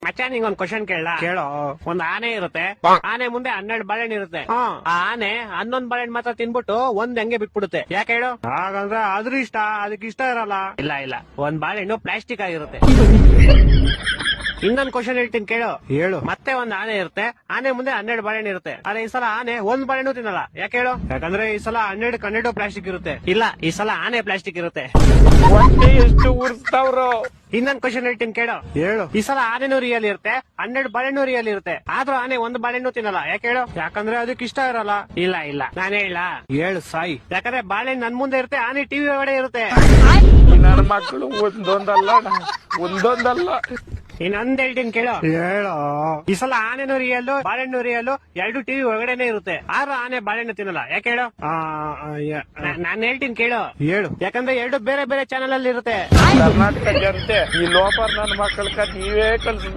ಮಚ್ಚ ನಿಂಗೊಂದ್ ಕ್ವಶನ್ ಕೇಳ ಕೇಳೋ. ಒಂದ್ ಆನೆ ಇರುತ್ತೆ, ಆನೆ ಮುಂದೆ 12 ಬಾಳೆಹಣ್ಣು ಇರುತ್ತೆ. ಆ ಆನೆ 11 ಬಾಳೆಹಣ್ಣು ಮಾತ್ರ ತಿನ್ಬಿಟ್ಟು ಒಂದ್ ಹಂಗೆ ಬಿಟ್ಬಿಡುತ್ತೆ. ಯಾಕೆ ಹೇಳು? ಹಾಗಂದ್ರೆ ಅದ್ರ ಇಷ್ಟ, ಅದಕ್ಕೆ ಇಷ್ಟ ಇರಲ್ಲ. ಇಲ್ಲ ಒಂದ್ ಬಾಳೆಹಣ್ಣು ಪ್ಲಾಸ್ಟಿಕ್ ಆಗಿರುತ್ತೆ. ಇನ್ನೊಂದ್ ಕ್ವಶನ್ ಹೇಳ್ತೀನಿ ಕೇಳು. ಹೇಳು. ಮತ್ತೆ ಒಂದ್ ಆನೆ ಇರುತ್ತೆ, ಆನೆ ಮುಂದೆ 12 ಬಾಳೆಹಣ್ಣು ಇರುತ್ತೆ. ಆದ್ರೆ ಈ ಸಲ ಆನೆ ಒಂದ್ ಬಾಳೆಹಣ್ಣು ತಿನ್ನಲ್ಲ. ಯಾಕೆ ಹೇಳು? ಯಾಕಂದ್ರೆ ಈ ಸಲ 12 ಪ್ಲಾಸ್ಟಿಕ್ ಇರುತ್ತೆ. ಇಲ್ಲ, ಈ ಸಲ ಆನೆ ಪ್ಲಾಸ್ಟಿಕ್ ಇರುತ್ತೆ. ಹೊಟ್ಟೆ ಎಷ್ಟು ಉರ್ಸ್ತಾವ್ರು. ಇನ್ನೊಂದ್ ಕ್ವಶನ್ ಹೇಳ್ತೀನಿ ಕೇಳು. ಹೇಳು. ಈ ಸಲ ಆನೆನೂ ರಿಯಲ್ ಇರುತ್ತೆ, 12 ಬಾಳೆಹಣ್ಣು ರಿಯಲ್ ಇರುತ್ತೆ. ಆದ್ರೂ ಆನೆ ಒಂದ್ ಬಾಳೆಹಣ್ಣು ತಿನ್ನಲ್ಲ. ಯಾಕೆ ಹೇಳು? ಯಾಕಂದ್ರೆ ಅದಕ್ಕೆ ಇಷ್ಟ ಇರಲ್ಲ. ಇಲ್ಲ ನಾನು ಹೇಳ. ಹೇಳು ಸಾಯಿ. ಯಾಕಂದ್ರೆ ಬಾಳೆಹಣ್ಣು ನನ್ ಮುಂದೆ ಇರುತ್ತೆ, ಆನೆ ಟಿವಿ ಒಳಗಡೆ ಇರುತ್ತೆ. ನನ್ನ ಮಕ್ಕಳು ಒಂದೊಂದಲ್ಲ. ಇನ್ನೊಂದ್ ಹೇಳ್ತೀನಿ ಕೇಳು. ಹೇಳೋ. ಈ ಸಲ ಆನೆನೂ ರಿಯಲ್, ಬಾಳೆಹಣ್ಣು ರಿಯಲ್, 2 ಟಿವಿ ಒಳಗಡೆನೆ ಇರುತ್ತೆ. ಆದ್ರೂ ಆನೆ ಬಾಳೆಹಣ್ಣು ತಿನ್ನಲ್ಲ. ಯಾಕೆ ಹೇಳು? ನಾನ್ ಹೇಳ್ತೀನಿ ಕೇಳು. ಹೇಳು. ಯಾಕಂದ್ರೆ 2 ಬೇರೆ ಬೇರೆ ಚಾನೆಲ್ ಅಲ್ಲಿ ಇರುತ್ತೆ. ಕರ್ನಾಟಕ ಜನತೆ ಈ ಲೋಪರ್ ನನ್ನ ಮಕ್ಕಳ ನೀವೇ ಕಲ್ಸ